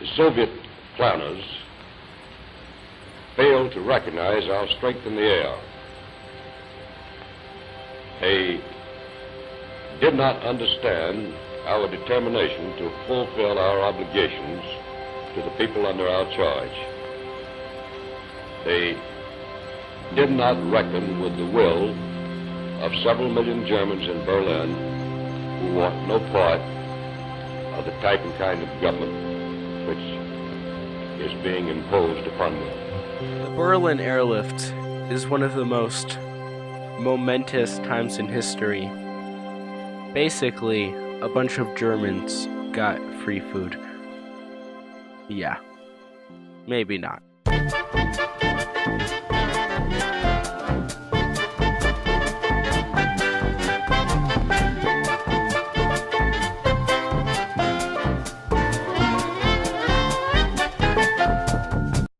The Soviet planners failed to recognize our strength in the air. They did not understand our determination to fulfill our obligations to the people under our charge. They did not reckon with the will of several million Germans in Berlin who want no part of the type and kind of government which is being imposed upon them. The Berlin Airlift is one of the most momentous times in history. Basically, a bunch of Germans got free food. Yeah, maybe not.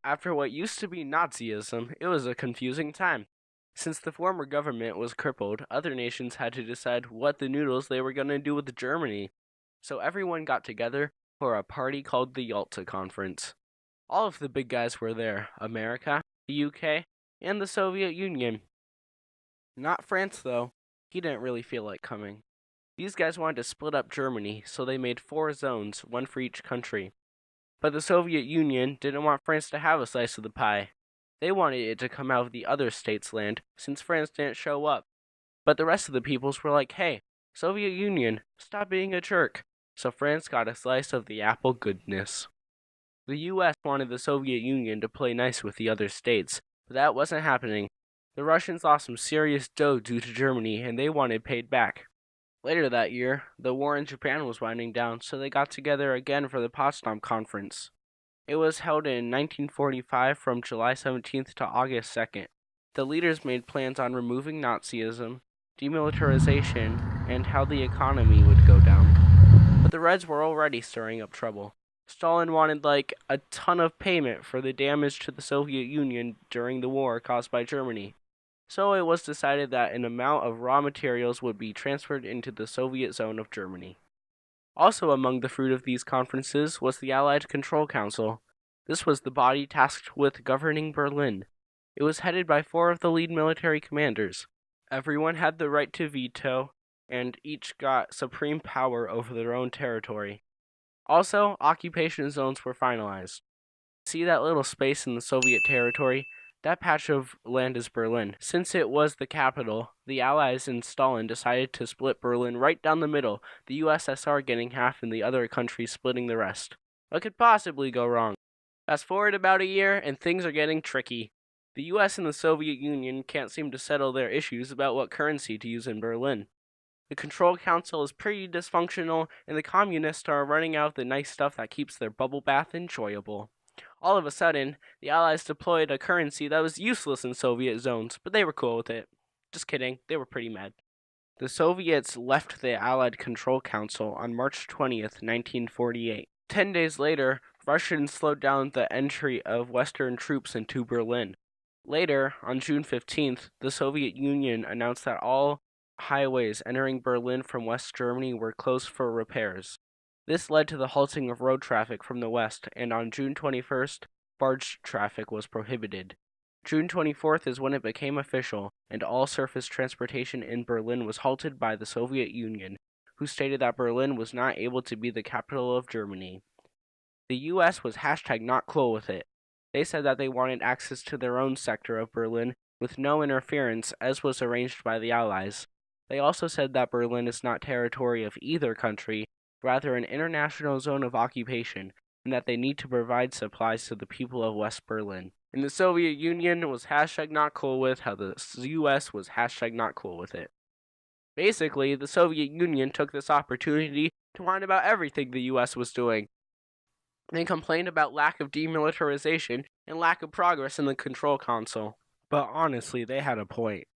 After what used to be Nazism, it was a confusing time. Since the former government was crippled, other nations had to decide what the noodles they were going to do with Germany. So everyone got together for a party called the Yalta Conference. All of the big guys were there: America, the UK, and the Soviet Union. Not France, though. He didn't really feel like coming. These guys wanted to split up Germany, so they made 4 zones, one for each country. But the Soviet Union didn't want France to have a slice of the pie. They wanted it to come out of the other states' land, since France didn't show up. But the rest of the peoples were like, hey, Soviet Union, stop being a jerk. So France got a slice of the apple goodness. The US wanted the Soviet Union to play nice with the other states, but that wasn't happening. The Russians lost some serious dough due to Germany, and they wanted paid back. Later that year, the war in Japan was winding down, so they got together again for the Potsdam Conference. It was held in 1945 from July 17th to August 2nd. The leaders made plans on removing Nazism, demilitarization, and how the economy would go down. But the Reds were already stirring up trouble. Stalin wanted a ton of payment for the damage to the Soviet Union during the war caused by Germany. So it was decided that an amount of raw materials would be transferred into the Soviet zone of Germany. Also among the fruit of these conferences was the Allied Control Council. This was the body tasked with governing Berlin. It was headed by 4 of the lead military commanders. Everyone had the right to veto, and each got supreme power over their own territory. Also, occupation zones were finalized. See that little space in the Soviet territory? That patch of land is Berlin. Since it was the capital, the Allies and Stalin decided to split Berlin right down the middle, the USSR getting half and the other countries splitting the rest. What could possibly go wrong? Fast forward about a year, and things are getting tricky. The US and the Soviet Union can't seem to settle their issues about what currency to use in Berlin. The Control Council is pretty dysfunctional, and the communists are running out the nice stuff that keeps their bubble bath enjoyable. All of a sudden, the Allies deployed a currency that was useless in Soviet zones, but they were cool with it. Just kidding, they were pretty mad. The Soviets left the Allied Control Council on March 20th, 1948. 10 days later, Russians slowed down the entry of Western troops into Berlin. Later, on June 15th, the Soviet Union announced that all highways entering Berlin from West Germany were closed for repairs. This led to the halting of road traffic from the west, and on June 21st, barge traffic was prohibited. June 24th is when it became official, and all surface transportation in Berlin was halted by the Soviet Union, who stated that Berlin was not able to be the capital of Germany. The US was #not cool with it. They said that they wanted access to their own sector of Berlin with no interference, as was arranged by the Allies. They also said that Berlin is not territory of either country, rather an international zone of occupation, and that they need to provide supplies to the people of West Berlin. And the Soviet Union was #not cool with how the US was #not cool with it. Basically, the Soviet Union took this opportunity to whine about everything the US was doing. They complained about lack of demilitarization and lack of progress in the Control Council. But honestly, they had a point.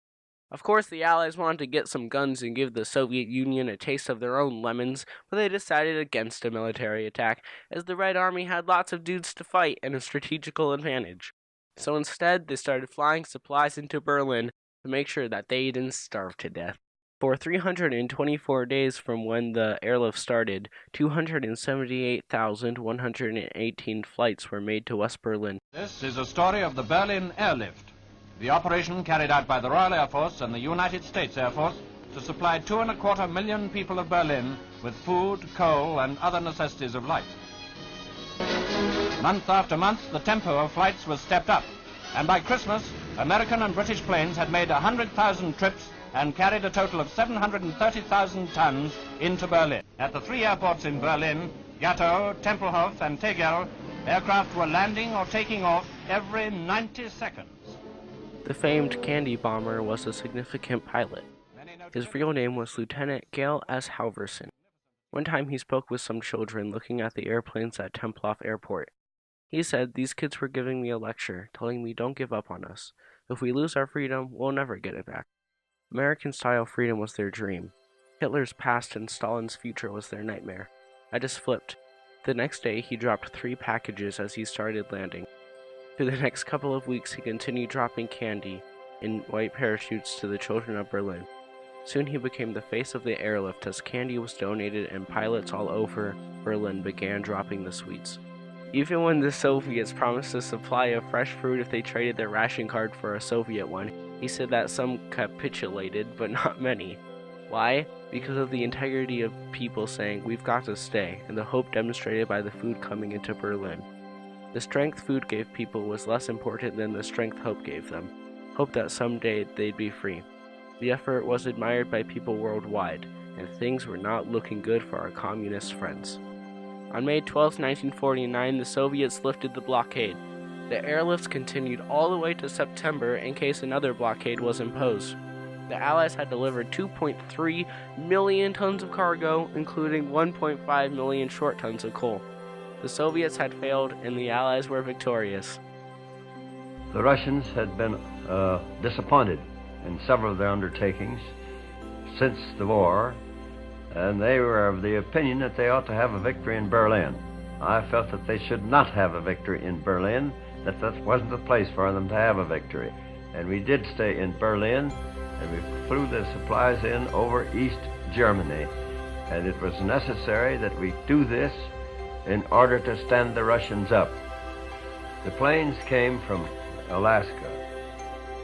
Of course, the Allies wanted to get some guns and give the Soviet Union a taste of their own lemons, but they decided against a military attack, as the Red Army had lots of dudes to fight and a strategical advantage. So instead, they started flying supplies into Berlin to make sure that they didn't starve to death. For 324 days from when the airlift started, 278,118 flights were made to West Berlin. This is a story of the Berlin Airlift, the operation carried out by the Royal Air Force and the United States Air Force to supply 2.25 million people of Berlin with food, coal, and other necessities of life. Month after month, the tempo of flights was stepped up, and by Christmas, American and British planes had made 100,000 trips and carried a total of 730,000 tons into Berlin. At the three airports in Berlin, Gatow, Tempelhof, and Tegel, aircraft were landing or taking off every 90 seconds. The famed candy bomber was a significant pilot. His real name was Lieutenant Gale S. Halverson. One time he spoke with some children looking at the airplanes at Tempelhof Airport. He said, "These kids were giving me a lecture, telling me don't give up on us. If we lose our freedom, we'll never get it back." American-style freedom was their dream. Hitler's past and Stalin's future was their nightmare. I just flipped. The next day, he dropped 3 packages as he started landing. For the next couple of weeks, he continued dropping candy in white parachutes to the children of Berlin. Soon he became the face of the airlift as candy was donated and pilots all over Berlin began dropping the sweets. Even when the Soviets promised a supply of fresh fruit if they traded their ration card for a Soviet one, he said that some capitulated, but not many. Why? Because of the integrity of people saying, "We've got to stay," and the hope demonstrated by the food coming into Berlin. The strength food gave people was less important than the strength hope gave them. Hope that someday they'd be free. The effort was admired by people worldwide, and things were not looking good for our communist friends. On May 12, 1949, the Soviets lifted the blockade. The airlifts continued all the way to September in case another blockade was imposed. The Allies had delivered 2.3 million tons of cargo, including 1.5 million short tons of coal. The Soviets had failed, and the Allies were victorious. The Russians had been disappointed in several of their undertakings since the war, and they were of the opinion that they ought to have a victory in Berlin. I felt that they should not have a victory in Berlin, that wasn't the place for them to have a victory. And we did stay in Berlin, and we flew the supplies in over East Germany. And it was necessary that we do this in order to stand the Russians up. The planes came from Alaska,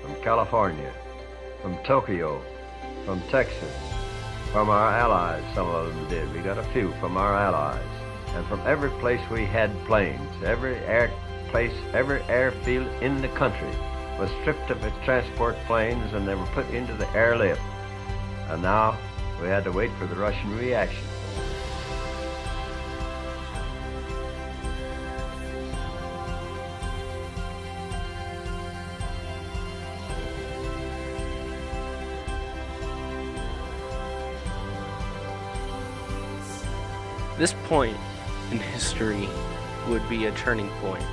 from California, from Tokyo, from Texas, from our allies. Some of them did. We got a few from our allies. And from every place we had planes. Every airfield in the country was stripped of its transport planes, and they were put into the airlift. And now we had to wait for the Russian reaction. This point in history would be a turning point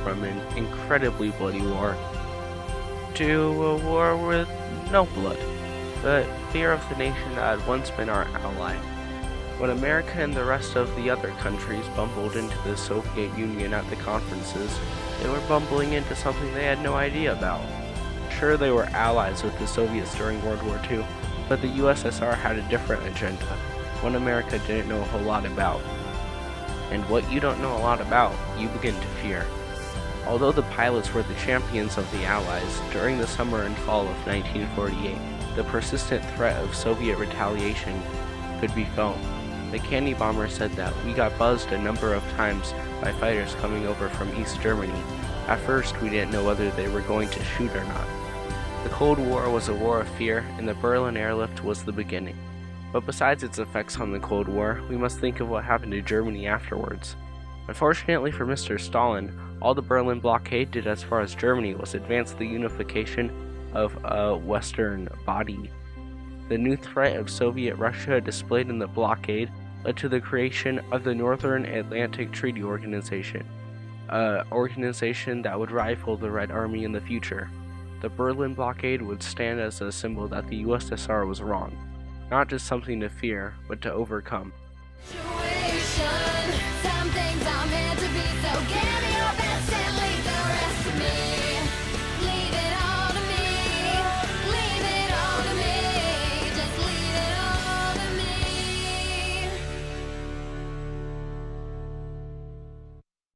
from an incredibly bloody war to a war with no blood, but fear of the nation that had once been our ally. When America and the rest of the other countries bumbled into the Soviet Union at the conferences, they were bumbling into something they had no idea about. Sure, they were allies with the Soviets during World War II, but the USSR had a different agenda, one America didn't know a whole lot about. And what you don't know a lot about, you begin to fear. Although the pilots were the champions of the Allies, during the summer and fall of 1948, the persistent threat of Soviet retaliation could be felt. The candy bomber said that we got buzzed a number of times by fighters coming over from East Germany. At first, we didn't know whether they were going to shoot or not. The Cold War was a war of fear, and the Berlin Airlift was the beginning. But besides its effects on the Cold War, we must think of what happened to Germany afterwards. Unfortunately for Mr. Stalin, all the Berlin blockade did as far as Germany was advance the unification of a Western body. The new threat of Soviet Russia displayed in the blockade led to the creation of the Northern Atlantic Treaty Organization, an organization that would rival the Red Army in the future. The Berlin blockade would stand as a symbol that the USSR was wrong, not just something to fear, but to overcome. Situation.